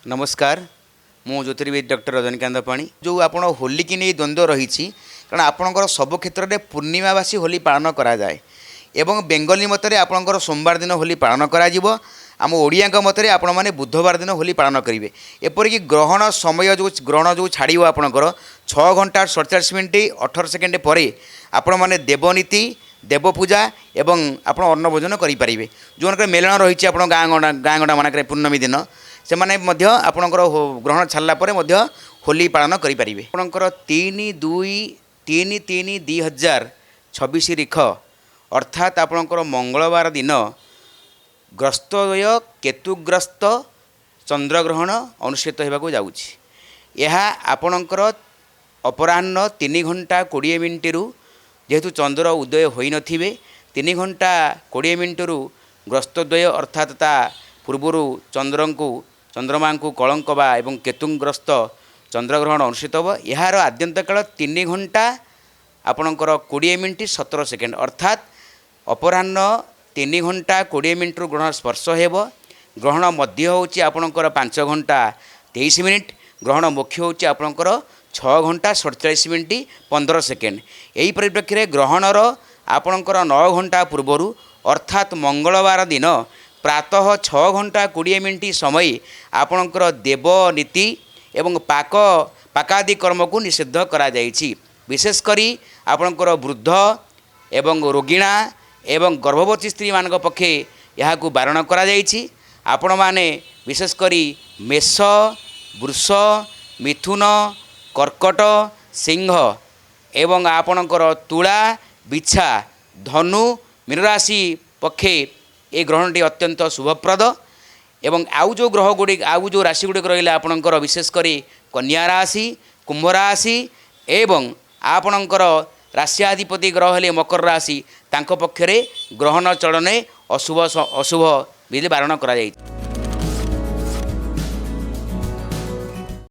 नमस्कार मु ज्योतिर्विद डॉक्टर रजनीकांत पाणी जो आपण होली की नहीं द्वंद्व रही कारण आपणकर सब क्षेत्र में पूर्णिमावासी होली पालन करा जाए एवं बेंगली मतरे आपणकर सोमवार दिन होली पालन करा जिवो आम ओडिया मतरे आपण मैंने बुधवार दिन होली पालन करेंगे एपरिक ग्रहण समय जो ग्रहण जो छाड़ आपणकर 6 घंटा 47 मिनिट 18 सेकेंड पर आपण मैंने देवनीति देवपूजा एवं आप अन्न भोजन करेंगे जो मेलन रही गाँ गंडा मानक पूर्णमी दिन से माने मध्य आपणकर ग्रहण छाड़ला पर मध्य होली पालन करेंगे आपणकर 3/3/2026 रिख अर्थात आपणकर मंगलवार दिन ग्रस्तय केतुग्रस्त चंद्रग्रहण अनुष्ठित होगा जाऊँगी यह आपणकर अपराह्न 3 घंटा 20 मिनिट जेहेतु चंद्र उदय होई नथिबे 3 घंटा 20 मिनिट ग्रस्तद्वय अर्थात ता पूर्वर चंद्रमा को कलंक बा एवं केतुग्रस्त चंद्रग्रहण अनुष्ठित हो यार आद्यंत काल 3 घंटा आपणकर 20 मिनिट 17 सेकेंड अर्थात अपराह्न 3 घंटा 20 मिनिट ग्रहण स्पर्श हो ग्रहण मध्य होची आपणकर 5 घंटा 23 मिनिट ग्रहण मुख्य होची आपणकर 6 घंटा 47 मिनिट 15 सेकेंड यही परिप्रेक्षी में ग्रहणर आपणकर 9 घंटा पूर्वर अर्थात मंगलवार दिन प्रातः 6 घंटा 20 मिनिट समय आपणकर देवनीति एवं पाकादि कर्म को निषिद्ध करा जायछि विशेषकर आपणकर वृद्ध एवं रोगिणा एवं गर्भवती स्त्री मान पक्षे यहाँ बारण करा जायछि आपण माने विशेषकर मेष वृष मिथुन कर्कट सिंह एवं आपणकर तुला बिछा धनु मीन राशि पक्षे ये ग्रहणटी अत्यंत शुभप्रद एवं आउ जो ग्रह गुड़ी आउ जो राशि गुड़िक रहा आपणकर विशेषकर कन्या राशि कुंभ राशि एवं आपणकर राशियाधिपति ग्रह हेले मकर राशि तांको पक्षरे ग्रहण चलने अशुभ विधि बारण करा जायछि।